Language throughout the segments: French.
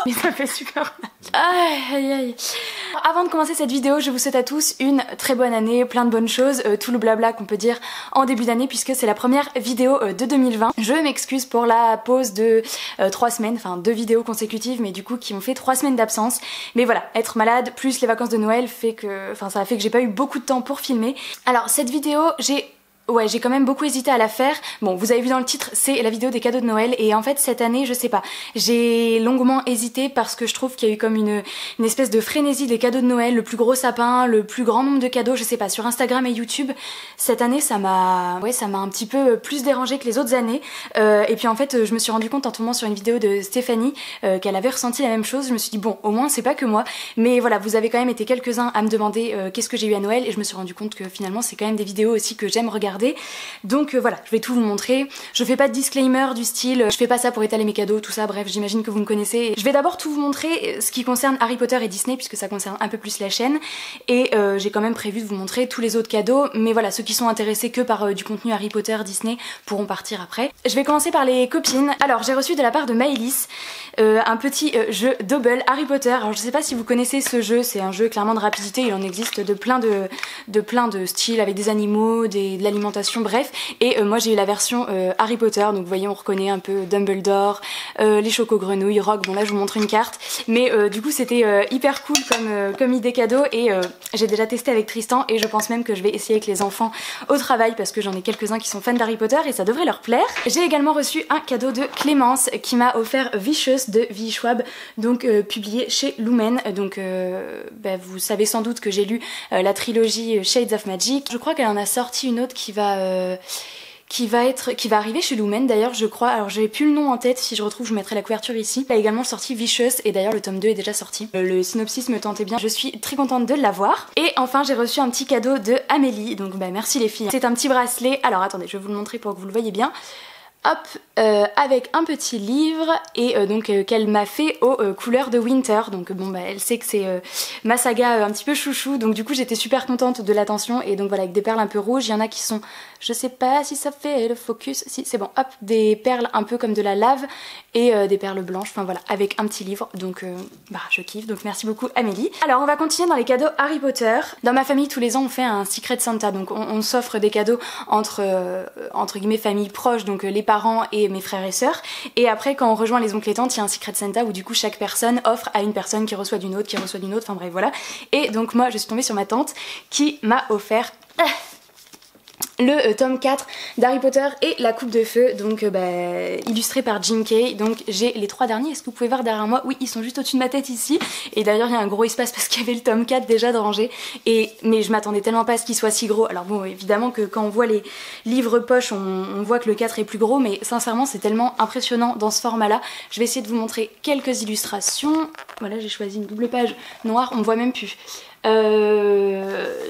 Et ça fait super mal. Aïe aïe aïe. Avant de commencer cette vidéo, je vous souhaite à tous une très bonne année, plein de bonnes choses, tout le blabla qu'on peut dire en début d'année puisque c'est la première vidéo de 2020. Je m'excuse pour la pause de 3 semaines, enfin 2 vidéos consécutives mais du coup qui ont fait 3 semaines d'absence. Mais voilà, être malade plus les vacances de Noël fait que, enfin ça a fait que j'ai pas eu beaucoup de temps pour filmer. Alors cette vidéo, j'ai quand même beaucoup hésité à la faire. Bon, vous avez vu dans le titre, c'est la vidéo des cadeaux de Noël et en fait cette année, je sais pas, j'ai longuement hésité parce que je trouve qu'il y a eu comme une espèce de frénésie des cadeaux de Noël, le plus gros sapin, le plus grand nombre de cadeaux, je sais pas, sur Instagram et YouTube. Cette année, ça m'a un petit peu plus dérangé que les autres années. Et puis en fait, je me suis rendu compte en tombant sur une vidéo de Stéphanie qu'elle avait ressenti la même chose. Je me suis dit bon, au moins c'est pas que moi. Mais voilà, vous avez quand même été quelques-uns à me demander qu'est-ce que j'ai eu à Noël et je me suis rendu compte que finalement c'est quand même des vidéos aussi que j'aime regarder. Donc voilà, je vais tout vous montrer. Je fais pas de disclaimer du style je fais pas ça pour étaler mes cadeaux, tout ça, bref, j'imagine que vous me connaissez. Je vais d'abord tout vous montrer ce qui concerne Harry Potter et Disney puisque ça concerne un peu plus la chaîne et j'ai quand même prévu de vous montrer tous les autres cadeaux, mais voilà, ceux qui sont intéressés que par du contenu Harry Potter, Disney pourront partir après. Je vais commencer par les copines. Alors j'ai reçu de la part de Maëlys un petit jeu Double Harry Potter. Alors je sais pas si vous connaissez ce jeu, c'est un jeu clairement de rapidité, il en existe de plein de styles avec des animaux, de l'alimentation, bref, et moi j'ai eu la version Harry Potter, donc vous voyez on reconnaît un peu Dumbledore, les choco-grenouilles, Rogue, bon là je vous montre une carte, mais du coup c'était hyper cool comme idée cadeau et j'ai déjà testé avec Tristan et je pense même que je vais essayer avec les enfants au travail parce que j'en ai quelques-uns qui sont fans d'Harry Potter et ça devrait leur plaire. J'ai également reçu un cadeau de Clémence qui m'a offert Vicious de V. Schwab, donc publié chez Lumen, donc vous savez sans doute que j'ai lu la trilogie Shades of Magic. Je crois qu'elle en a sorti une autre qui va arriver chez Lumen d'ailleurs, je crois. Alors j'avais plus le nom en tête, si je retrouve je mettrai la couverture ici. Elle a également sorti Vicious et d'ailleurs le tome 2 est déjà sorti. Le synopsis me tentait bien, je suis très contente de l'avoir. Et enfin j'ai reçu un petit cadeau de Amélie, donc merci les filles. C'est un petit bracelet, alors attendez je vais vous le montrer pour que vous le voyez bien. Hop, avec un petit livre et qu'elle m'a fait aux couleurs de Winter, donc elle sait que c'est ma saga un petit peu chouchou, donc du coup j'étais super contente de l'attention et donc voilà avec des perles un peu rouges, il y en a qui sont, je sais pas si ça fait le focus, si c'est bon, hop, des perles un peu comme de la lave et des perles blanches, enfin voilà, avec un petit livre, donc je kiffe, donc merci beaucoup Amélie. Alors on va continuer dans les cadeaux Harry Potter. Dans ma famille tous les ans on fait un Secret Santa, donc on s'offre des cadeaux entre guillemets famille proche, donc les parents et mes frères et sœurs, et après quand on rejoint les oncles et tantes il y a un Secret Santa où du coup chaque personne offre à une personne qui reçoit d'une autre, qui reçoit d'une autre, enfin bref voilà. Et donc moi je suis tombée sur ma tante qui m'a offert le tome 4 d'Harry Potter et la coupe de feu, donc illustré par Jim Kay. Donc j'ai les 3 derniers, est-ce que vous pouvez voir derrière moi? Oui, ils sont juste au-dessus de ma tête ici, et d'ailleurs il y a un gros espace parce qu'il y avait le tome 4 déjà de rangé, mais je m'attendais tellement pas à ce qu'il soit si gros. Alors bon, évidemment que quand on voit les livres poche on voit que le 4 est plus gros, mais sincèrement c'est tellement impressionnant dans ce format là. Je vais essayer de vous montrer quelques illustrations. Voilà, j'ai choisi une double page noire, on me voit même plus.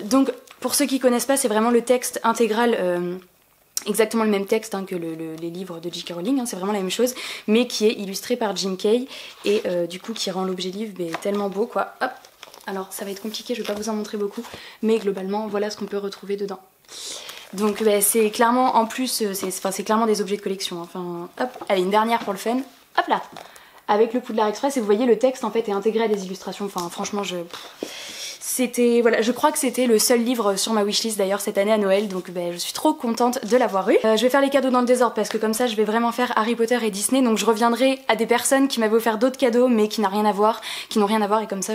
Donc pour ceux qui connaissent pas, c'est vraiment le texte intégral, exactement le même texte que les livres de J.K. Rowling, c'est vraiment la même chose, mais qui est illustré par Jim Kay et du coup qui rend l'objet livre tellement beau quoi. Hop. Alors ça va être compliqué, je vais pas vous en montrer beaucoup, mais globalement voilà ce qu'on peut retrouver dedans. Donc c'est clairement en plus, c'est clairement des objets de collection. Enfin hop, allez une dernière pour le fun, hop là, avec le Poudlard Express et vous voyez le texte en fait est intégré à des illustrations. Enfin franchement c'était, voilà, je crois que c'était le seul livre sur ma wishlist d'ailleurs cette année à Noël, donc je suis trop contente de l'avoir eu. Je vais faire les cadeaux dans le désordre parce que comme ça je vais vraiment faire Harry Potter et Disney, donc je reviendrai à des personnes qui m'avaient offert d'autres cadeaux mais qui n'ont rien à voir, et comme ça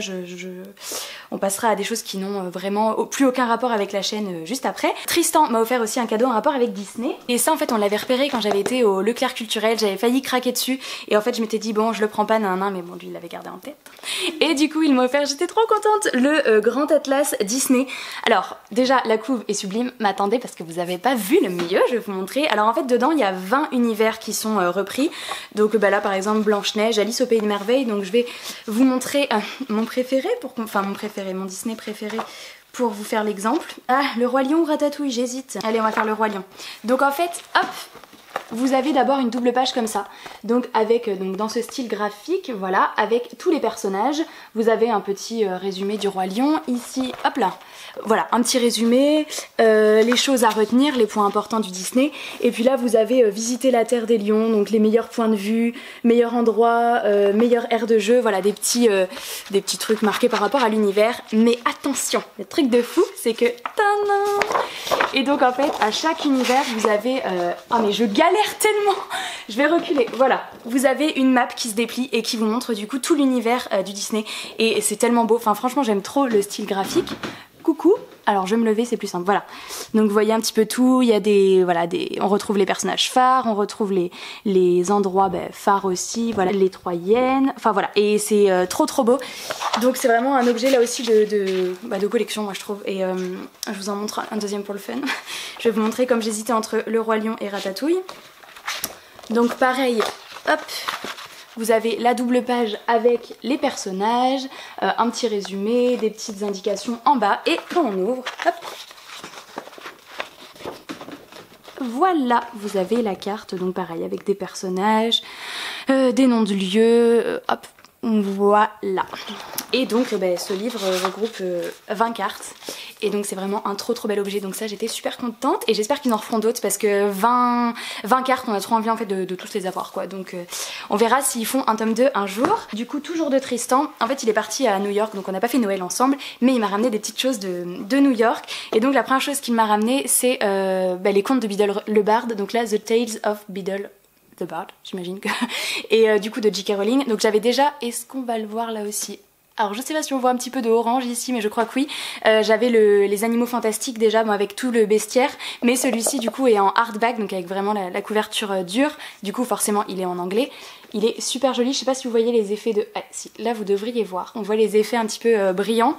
on passera à des choses qui n'ont vraiment plus aucun rapport avec la chaîne juste après. Tristan m'a offert aussi un cadeau en rapport avec Disney, et ça en fait on l'avait repéré quand j'avais été au Leclerc Culturel, j'avais failli craquer dessus, et en fait je m'étais dit bon je le prends pas mais bon lui il l'avait gardé en tête, et du coup il m'a offert, j'étais trop contente, le Grand Atlas Disney. Alors déjà la couve est sublime, mais attendez parce que vous avez pas vu le milieu, je vais vous montrer. Alors en fait dedans il y a 20 univers qui sont repris, donc là par exemple Blanche-Neige, Alice au Pays de Merveilles, donc je vais vous montrer mon préféré, mon Disney préféré pour vous faire l'exemple. Ah, le Roi Lion ou Ratatouille, j'hésite. Allez on va faire le Roi Lion. Donc en fait hop, vous avez d'abord une double page comme ça, donc avec donc dans ce style graphique, voilà, avec tous les personnages. Vous avez un petit résumé du Roi Lion, ici, hop là, voilà, un petit résumé, les choses à retenir, les points importants du Disney, et puis là vous avez visiter la Terre des Lions, donc les meilleurs points de vue, meilleurs endroits, meilleures aires de jeu, voilà, des petits trucs marqués par rapport à l'univers. Mais attention, le truc de fou, c'est que tadam, et donc en fait à chaque univers vous avez oh mais je galère tellement, je vais reculer, voilà, vous avez une map qui se déplie et qui vous montre du coup tout l'univers du Disney, et c'est tellement beau, enfin franchement j'aime trop le style graphique. Coucou, alors je vais me lever, c'est plus simple, voilà. Donc vous voyez un petit peu tout, il y a voilà, on retrouve les personnages phares, on retrouve les endroits phares aussi, voilà, les Troyennes, enfin voilà, et c'est trop beau. Donc c'est vraiment un objet là aussi de collection, moi je trouve, et je vous en montre un deuxième pour le fun. Je vais vous montrer comme j'hésitais entre le Roi Lion et Ratatouille. Donc pareil, hop, vous avez la double page avec les personnages, un petit résumé, des petites indications en bas, et quand on ouvre, hop, voilà, vous avez la carte, donc pareil, avec des personnages, des noms de lieux, hop, voilà. Et donc ce livre regroupe 20 cartes, et donc c'est vraiment un trop bel objet, donc ça j'étais super contente, et j'espère qu'ils en referont d'autres, parce que 20 cartes, on a trop envie en fait de tous les avoir quoi, donc on verra s'ils font un tome 2 un jour. Du coup toujours de Tristan, en fait il est parti à New York, donc on n'a pas fait Noël ensemble, mais il m'a ramené des petites choses de New York, et donc la première chose qu'il m'a ramené c'est les contes de Biddle le Bard, donc là The Tales of Biddle the Bard, j'imagine que, et du coup de J.K. Rowling, donc j'avais déjà, est-ce qu'on va le voir là aussi? Alors je sais pas si on voit un petit peu de orange ici, mais je crois que oui. J'avais les animaux fantastiques déjà, bon, avec tout le bestiaire, mais celui-ci du coup est en hardback, donc avec vraiment la couverture dure, du coup forcément il est en anglais. Il est super joli, je sais pas si vous voyez les effets de... Ah si, là vous devriez voir, on voit les effets un petit peu brillants.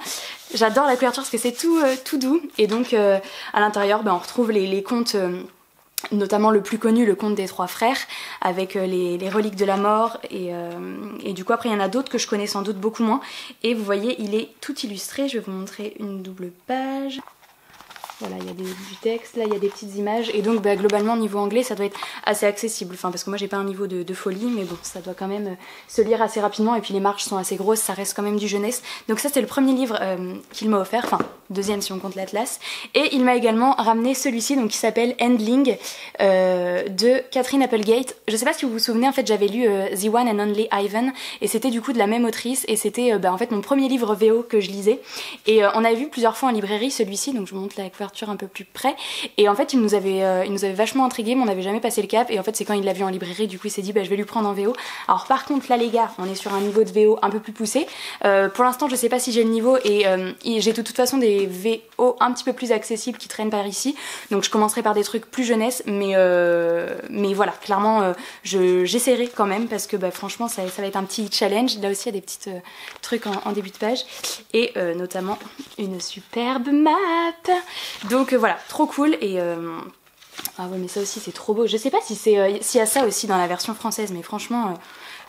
J'adore la couverture parce que c'est tout doux, et donc à l'intérieur on retrouve les contes... notamment le plus connu, le conte des trois frères, avec les reliques de la mort, et du coup après il y en a d'autres que je connais sans doute beaucoup moins, et vous voyez il est tout illustré. Je vais vous montrer une double page. Voilà, il y a du texte, là il y a des petites images, et donc globalement niveau anglais ça doit être assez accessible, enfin parce que moi j'ai pas un niveau de folie, mais bon ça doit quand même se lire assez rapidement, et puis les marges sont assez grosses, ça reste quand même du jeunesse. Donc ça c'est le premier livre qu'il m'a offert, enfin deuxième si on compte l'Atlas, et il m'a également ramené celui-ci donc qui s'appelle Endling de Catherine Applegate. Je sais pas si vous vous souvenez, en fait j'avais lu The One and Only Ivan, et c'était du coup de la même autrice, et c'était en fait mon premier livre VO que je lisais, et on avait vu plusieurs fois en librairie celui-ci, donc je vous montre la couverture un peu plus près, et en fait il nous avait vachement intrigué, mais on n'avait jamais passé le cap, et en fait c'est quand il l'a vu en librairie, du coup il s'est dit je vais lui prendre en VO. Alors par contre là les gars, on est sur un niveau de VO un peu plus poussé, pour l'instant je sais pas si j'ai le niveau, et j'ai de toute façon des VO un petit peu plus accessibles qui traînent par ici, donc je commencerai par des trucs plus jeunesse, mais voilà, clairement j'essaierai quand même, parce que franchement ça va être un petit challenge. Là aussi il y a des petits trucs en début de page, et notamment une superbe map. Donc voilà, trop cool, et ah ouais mais ça aussi c'est trop beau. Je sais pas si s'il y a ça aussi dans la version française, mais franchement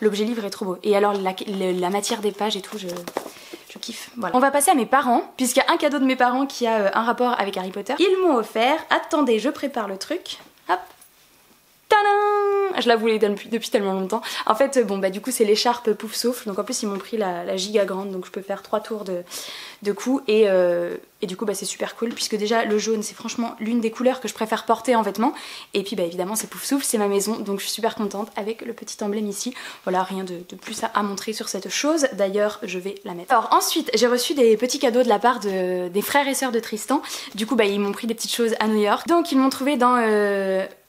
l'objet livre est trop beau. Et alors la matière des pages et tout, je kiffe. Voilà. On va passer à mes parents, puisqu'il y a un cadeau de mes parents qui a un rapport avec Harry Potter. Ils m'ont offert, attendez je prépare le truc, hop, tadam, je la voulais depuis tellement longtemps. En fait du coup c'est l'écharpe Pouf Souffle, donc en plus ils m'ont pris la giga grande, donc je peux faire 3 tours de cou, et du coup c'est super cool, puisque déjà le jaune c'est franchement l'une des couleurs que je préfère porter en vêtements, et puis évidemment c'est Pouf Souffle, c'est ma maison, donc je suis super contente avec le petit emblème ici. Voilà, rien de plus à montrer sur cette chose, d'ailleurs je vais la mettre. Alors ensuite j'ai reçu des petits cadeaux de la part des frères et sœurs de Tristan, du coup ils m'ont pris des petites choses à New York, donc ils m'ont trouvé dans...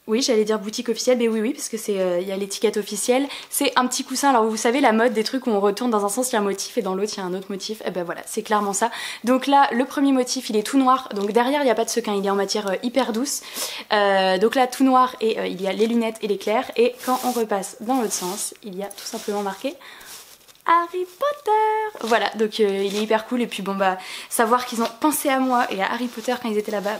oui, j'allais dire boutique officielle, mais oui, parce que il y a l'étiquette officielle. C'est un petit coussin, alors vous savez la mode des trucs où on retourne dans un sens il y a un motif et dans l'autre il y a un autre motif, et voilà, c'est clairement ça. Donc là, le premier motif il est tout noir, donc derrière il n'y a pas de sequin, il est en matière hyper douce. Donc là tout noir, et il y a les lunettes et l'éclair, et quand on repasse dans l'autre sens, il y a tout simplement marqué Harry Potter. Voilà, donc il est hyper cool, et puis savoir qu'ils ont pensé à moi et à Harry Potter quand ils étaient là-bas,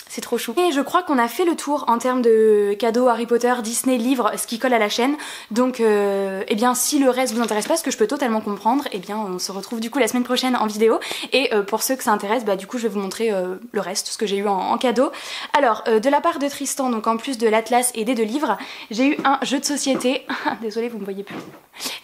c'est c'est trop chou. Et je crois qu'on a fait le tour en termes de cadeaux Harry Potter, Disney, livres, ce qui colle à la chaîne. Donc eh bien si le reste vous intéresse pas, ce que je peux totalement comprendre, eh bien on se retrouve du coup la semaine prochaine en vidéo. Et pour ceux que ça intéresse, bah du coup je vais vous montrer le reste, ce que j'ai eu en cadeau. Alors de la part de Tristan, donc en plus de l'atlas et des 2 livres, j'ai eu un jeu de société. Désolée, vous me voyez plus.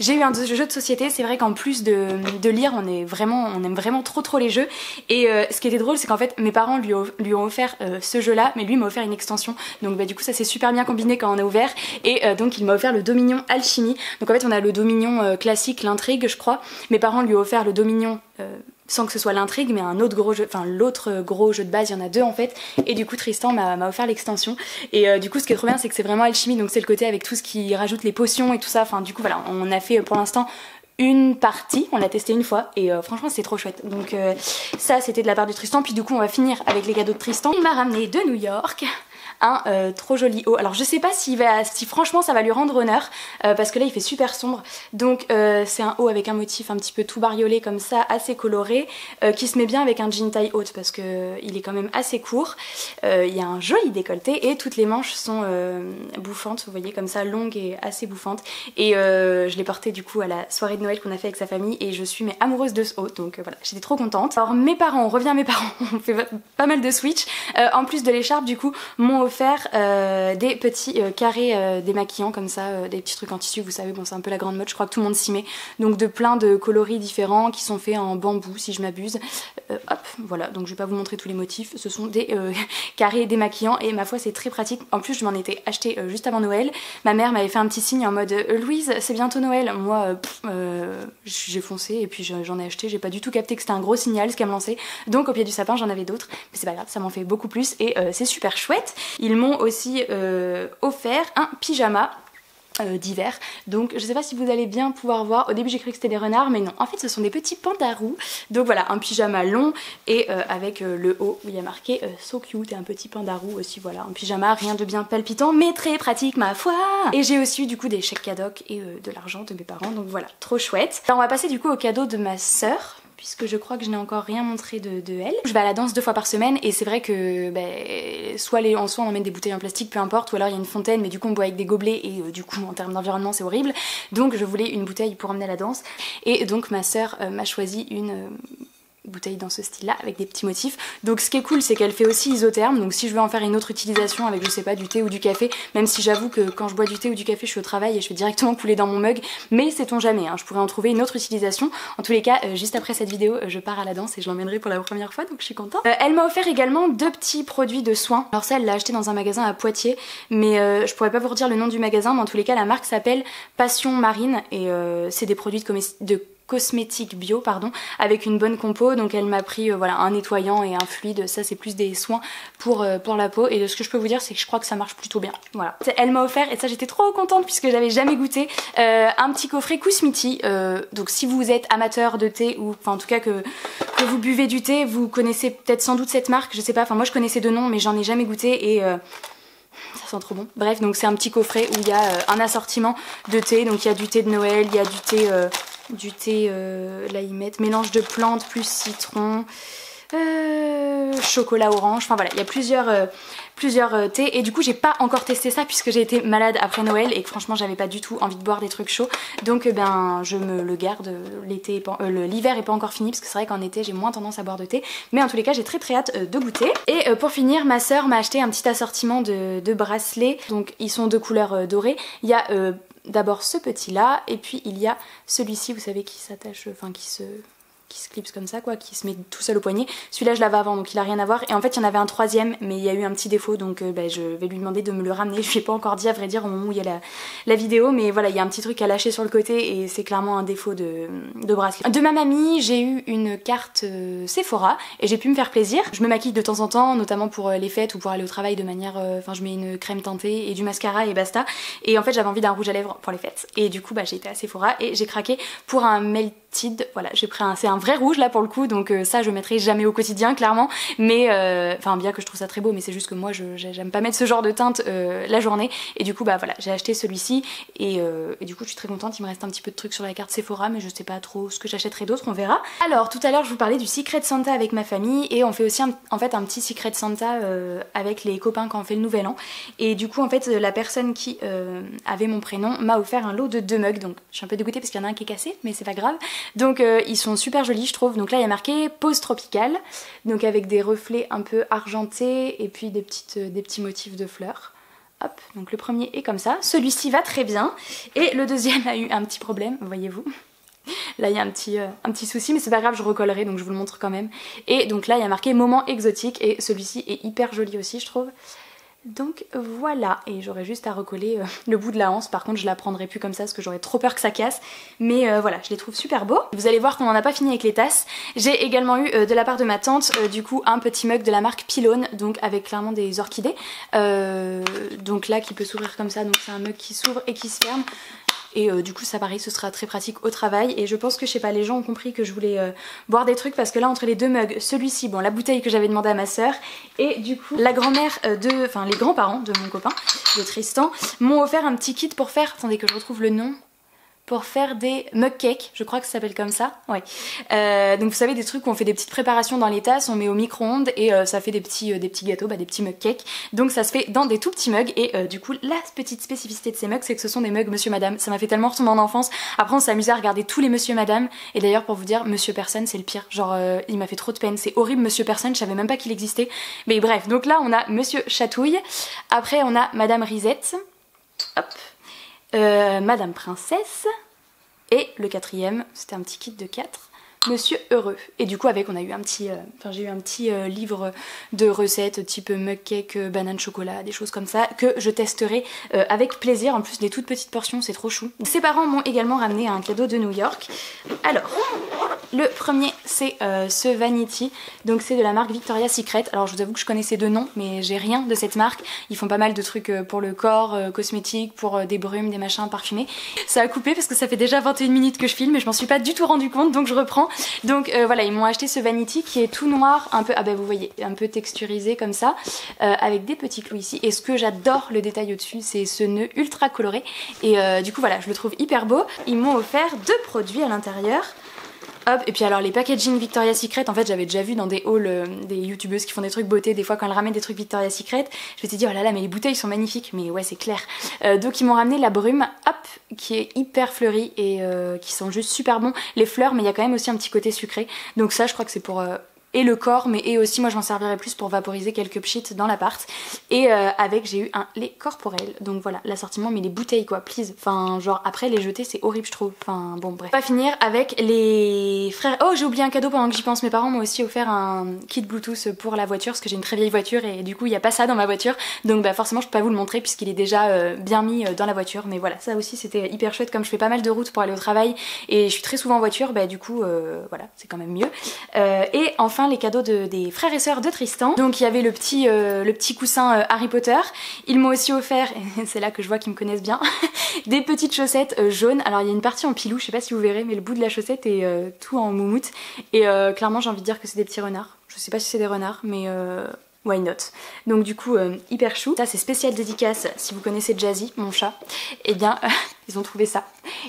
J'ai eu un jeu de société. C'est vrai qu'en plus de lire, on aime vraiment trop les jeux. Et ce qui était drôle, c'est qu'en fait mes parents lui ont offert ce jeu là, mais lui m'a offert une extension. Donc bah du coup ça s'est super bien combiné quand on a ouvert. Et donc il m'a offert le Dominion Alchimie. Donc en fait on a le Dominion classique, l'intrigue je crois. Mes parents lui ont offert le Dominion sans que ce soit l'intrigue, mais un autre gros jeu, enfin l'autre gros jeu de base, il y en a 2 en fait. Et du coup Tristan m'a offert l'extension. Et du coup ce qui est trop bien, c'est que c'est vraiment alchimie, donc c'est le côté avec tout ce qui rajoute les potions et tout ça. Enfin du coup voilà, on a fait pour l'instant une partie, on l'a testé une fois et franchement c'est trop chouette. Donc ça c'était de la part de Tristan. Puis du coup on va finir avec les cadeaux de Tristan. Il m'a ramené de New York un trop joli haut. Alors je sais pas si franchement ça va lui rendre honneur parce que là il fait super sombre. Donc c'est un haut avec un motif un petit peu tout bariolé comme ça, assez coloré, qui se met bien avec un jean taille haute parce que il est quand même assez court. Il y a un joli décolleté et toutes les manches sont bouffantes, vous voyez, comme ça, longues et assez bouffantes. Et je l'ai porté du coup à la soirée de Noël qu'on a fait avec sa famille et je suis amoureuse de ce haut, donc voilà, j'étais trop contente. Alors mes parents, on revient à mes parents, on fait pas mal de switch. En plus de l'écharpe du coup, m'ont offert des petits carrés démaquillants comme ça, des petits trucs en tissu, vous savez, bon c'est un peu la grande mode, je crois que tout le monde s'y met. Donc de plein de coloris différents qui sont faits en bambou si je m'abuse. Hop, voilà, donc je vais pas vous montrer tous les motifs, ce sont des carrés démaquillants et ma foi c'est très pratique. En plus je m'en étais acheté juste avant Noël. Ma mère m'avait fait un petit signe en mode Louise c'est bientôt Noël. Moi j'ai foncé et puis j'en ai acheté, j'ai pas du tout capté que c'était un gros signal ce qu'elle me lançait. Donc au pied du sapin j'en avais d'autres, mais c'est pas grave, ça m'en fait beaucoup plus et c'est super chouette. Ils m'ont aussi offert un pyjama d'hiver, donc je sais pas si vous allez bien pouvoir voir. Au début j'ai cru que c'était des renards mais non, en fait ce sont des petits pandarous. Donc voilà, un pyjama long et avec le haut où il y a marqué so cute et un petit pandarou aussi. Voilà, un pyjama, rien de bien palpitant mais très pratique ma foi. Et j'ai aussi eu du coup des chèques cadocs et de l'argent de mes parents, donc voilà, trop chouette. Alors on va passer du coup au cadeau de ma sœur, puisque je crois que je n'ai encore rien montré de elle. Je vais à la danse 2 fois par semaine et c'est vrai que soit on emmène des bouteilles en plastique, peu importe, ou alors il y a une fontaine mais du coup on boit avec des gobelets et du coup en termes d'environnement c'est horrible. Donc je voulais une bouteille pour emmener à la danse et donc ma sœur m'a choisi une bouteille dans ce style là avec des petits motifs. Donc ce qui est cool c'est qu'elle fait aussi isotherme, donc si je veux en faire une autre utilisation avec je sais pas du thé ou du café, même si j'avoue que quand je bois du thé ou du café je suis au travail et je fais directement couler dans mon mug, mais sait-on jamais, hein, je pourrais en trouver une autre utilisation. En tous les cas juste après cette vidéo je pars à la danse et je l'emmènerai pour la première fois, donc je suis contente. Elle m'a offert également 2 petits produits de soins. Alors ça elle l'a acheté dans un magasin à Poitiers, mais je pourrais pas vous redire le nom du magasin, mais en tous les cas la marque s'appelle Passion Marine et c'est des produits de cosmétiques bio pardon, avec une bonne compo. Donc elle m'a pris voilà, un nettoyant et un fluide, ça c'est plus des soins pour la peau et ce que je peux vous dire c'est que je crois que ça marche plutôt bien. Voilà, elle m'a offert, et ça j'étais trop contente puisque j'avais jamais goûté, un petit coffret Kousmiti. Donc si vous êtes amateur de thé ou enfin en tout cas que vous buvez du thé, vous connaissez peut-être sans doute cette marque, je sais pas, enfin moi je connaissais de nom mais j'en ai jamais goûté et ça sent trop bon. Bref, donc c'est un petit coffret où il y a un assortiment de thé, donc il y a du thé de Noël, il y a du thé, là ils mettent mélange de plantes plus citron, chocolat orange, enfin voilà, il y a plusieurs thés et du coup j'ai pas encore testé ça puisque j'ai été malade après Noël et que franchement j'avais pas du tout envie de boire des trucs chauds, donc ben je me le garde, l'hiver est pas encore fini parce que c'est vrai qu'en été j'ai moins tendance à boire de thé, mais en tous les cas j'ai très hâte de goûter. Et pour finir ma soeur m'a acheté un petit assortiment de bracelets, donc ils sont de couleur dorée. Il y a d'abord ce petit là et puis il y a celui-ci, vous savez, qui s'attache, enfin qui se clipse comme ça quoi, qui se met tout seul au poignet. Celui-là je l'avais avant donc il a rien à voir, et en fait il y en avait un troisième mais il y a eu un petit défaut, donc je vais lui demander de me le ramener. Je lui ai pas encore dit à vrai dire au moment où il y a la vidéo, mais voilà, il y a un petit truc à lâcher sur le côté et c'est clairement un défaut de bracelet. De ma mamie j'ai eu une carte Sephora et j'ai pu me faire plaisir. Je me maquille de temps en temps, notamment pour les fêtes ou pour aller au travail de manière, enfin je mets une crème teintée et du mascara et basta, et en fait j'avais envie d'un rouge à lèvres pour les fêtes et du coup j'ai été à Sephora et j'ai craqué pour un Tid, voilà, j'ai pris c'est un vrai rouge là pour le coup, donc ça je mettrai jamais au quotidien clairement, mais enfin bien que je trouve ça très beau, mais c'est juste que moi j'aime pas mettre ce genre de teinte la journée, et du coup bah voilà, j'ai acheté celui-ci, et du coup je suis très contente. Il me reste un petit peu de trucs sur la carte Sephora, mais je sais pas trop ce que j'achèterai d'autre, on verra. Alors tout à l'heure je vous parlais du Secret Santa avec ma famille, et on fait aussi en fait un petit Secret Santa avec les copains quand on fait le nouvel an, et du coup en fait la personne qui avait mon prénom m'a offert un lot de 2 mugs, donc je suis un peu dégoûtée parce qu'il y en a un qui est cassé, mais c'est pas grave. Donc ils sont super jolis je trouve. Donc là il y a marqué pause tropicale, donc avec des reflets un peu argentés et puis des petits motifs de fleurs. Hop, donc le premier est comme ça, celui-ci va très bien, et le deuxième a eu un petit problème, voyez-vous. Là il y a un petit souci, mais c'est pas grave, je recollerai, donc je vous le montre quand même. Et donc là il y a marqué moment exotique, et celui-ci est hyper joli aussi je trouve. Donc voilà, et j'aurais juste à recoller le bout de la anse. Par contre je la prendrai plus comme ça parce que j'aurais trop peur que ça casse, mais voilà, je les trouve super beaux. Vous allez voir qu'on n'en a pas fini avec les tasses. J'ai également eu de la part de ma tante du coup un petit mug de la marque Pylone, donc avec clairement des orchidées, donc là qui peut s'ouvrir comme ça, donc c'est un mug qui s'ouvre et qui se ferme. Et du coup ça pareil, ce sera très pratique au travail, et je pense que je sais pas, les gens ont compris que je voulais boire des trucs, parce que là entre les 2 mugs, celui-ci, bon la bouteille que j'avais demandé à ma soeur, et du coup la grand-mère enfin les grands-parents de mon copain, de Tristan, m'ont offert un petit kit pour faire, attendez que je retrouve le nom, pour faire des mug cakes, je crois que ça s'appelle comme ça, ouais. Donc vous savez, des trucs où on fait des petites préparations dans les tasses, on met au micro-ondes et ça fait des petits gâteaux, des petits mug cakes. Donc ça se fait dans des tout petits mugs, et du coup la petite spécificité de ces mugs, c'est que ce sont des mugs Monsieur Madame. Ça m'a fait tellement retomber en enfance. Après on s'est amusé à regarder tous les Monsieur Madame, et d'ailleurs pour vous dire, Monsieur Personne c'est le pire, genre il m'a fait trop de peine, c'est horrible Monsieur Personne, je savais même pas qu'il existait. Mais bref, donc là on a Monsieur Chatouille, après on a Madame Risette, hop. Madame Princesse, et le quatrième c'était un petit kit de 4, Monsieur Heureux. Et du coup avec on a eu un petit, j'ai eu un petit livre de recettes type mug cake, banane chocolat, des choses comme ça que je testerai avec plaisir. En plus des toutes petites portions, c'est trop chou. Ses parents m'ont également ramené un cadeau de New York. Alors le premier c'est ce Vanity, donc c'est de la marque Victoria's Secret. Alors je vous avoue que je connaissais de nom, mais j'ai rien de cette marque. Ils font pas mal de trucs pour le corps, cosmétiques, pour des brumes, des machins parfumés. Ça a coupé parce que ça fait déjà 21 minutes que je filme et je m'en suis pas du tout rendu compte, donc je reprends. Donc voilà, ils m'ont acheté ce Vanity qui est tout noir, un peu, ah bah vous voyez, un peu texturisé comme ça, avec des petits clous ici. Et ce que j'adore, le détail au-dessus, c'est ce nœud ultra coloré. Et du coup voilà, je le trouve hyper beau. Ils m'ont offert 2 produits à l'intérieur. Hop, et puis alors les packaging Victoria's Secret, en fait j'avais déjà vu dans des hauls des youtubeuses qui font des trucs beauté, des fois quand elles ramènent des trucs Victoria's Secret, je m'étais dit oh là là mais les bouteilles sont magnifiques, mais ouais c'est clair. Donc ils m'ont ramené la brume, hop, qui est hyper fleurie et qui sont juste super bons. Les fleurs, mais il y a quand même aussi un petit côté sucré, donc ça je crois que c'est pour... et le corps, mais et aussi moi j'en servirai plus pour vaporiser quelques pchits dans l'appart. Et avec j'ai eu un lait corporel, donc voilà l'assortiment, mais les bouteilles quoi, please, enfin genre après les jeter c'est horrible je trouve, enfin bon bref. On va finir avec les frères, oh j'ai oublié un cadeau pendant que j'y pense, mes parents m'ont aussi offert un kit Bluetooth pour la voiture, parce que j'ai une très vieille voiture et du coup il n'y a pas ça dans ma voiture, donc bah forcément je peux pas vous le montrer puisqu'il est déjà bien mis dans la voiture, mais voilà ça aussi c'était hyper chouette, comme je fais pas mal de routes pour aller au travail et je suis très souvent en voiture, bah du coup voilà c'est quand même mieux. Et enfin les cadeaux des frères et sœurs de Tristan. Donc il y avait le petit coussin Harry Potter. Ils m'ont aussi offert, et c'est là que je vois qu'ils me connaissent bien, des petites chaussettes jaunes. Alors il y a une partie en pilou, je sais pas si vous verrez, mais le bout de la chaussette est tout en moumoute. Et clairement j'ai envie de dire que c'est des petits renards. Je sais pas si c'est des renards, mais why not. Donc du coup hyper chou. Ça c'est spécial dédicace, si vous connaissez Jazzy, mon chat, et bien ils ont trouvé ça.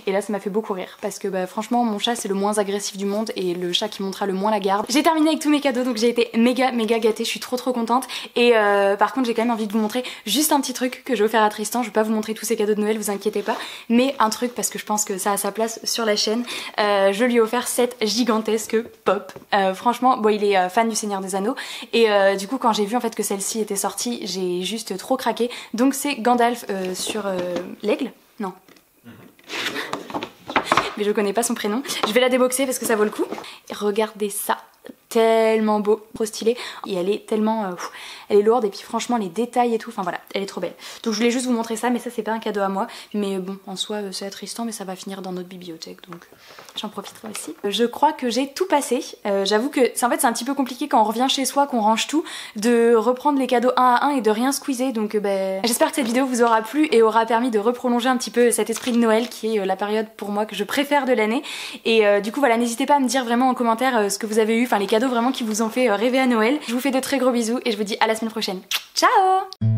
Et là ça m'a fait beaucoup rire parce que bah, franchement mon chat c'est le moins agressif du monde et le chat qui montera le moins la garde. J'ai terminé avec tous mes cadeaux, donc j'ai été méga gâtée, je suis trop contente. Et par contre j'ai quand même envie de vous montrer juste un petit truc que j'ai offert à Tristan. Je vais pas vous montrer tous ces cadeaux de Noël, vous inquiétez pas, mais un truc parce que je pense que ça a sa place sur la chaîne. Je lui ai offert cette gigantesque pop. Franchement bon il est fan du Seigneur des Anneaux et du coup quand j'ai vu en fait que celle-ci était sortie j'ai juste trop craqué. Donc c'est Gandalf sur l'aigle, non mais je connais pas son prénom. Je vais la déboxer parce que ça vaut le coup. Et regardez ça. tellement beau, trop stylé. Et elle est tellement... elle est lourde et puis franchement les détails et tout, enfin voilà, elle est trop belle. Donc je voulais juste vous montrer ça, mais ça c'est pas un cadeau à moi. Mais bon, en soi c'est attristant, mais ça va finir dans notre bibliothèque, donc j'en profiterai aussi. Je crois que j'ai tout passé. J'avoue que en fait c'est un petit peu compliqué quand on revient chez soi, qu'on range tout, de reprendre les cadeaux un à un et de rien squeezer. Donc j'espère que cette vidéo vous aura plu et aura permis de reprolonger un petit peu cet esprit de Noël qui est la période pour moi que je préfère de l'année. Et du coup voilà, n'hésitez pas à me dire vraiment en commentaire ce que vous avez eu, enfin les cadeaux vraiment qui vous ont fait rêver à Noël. Je vous fais de très gros bisous et je vous dis à la semaine prochaine. Ciao!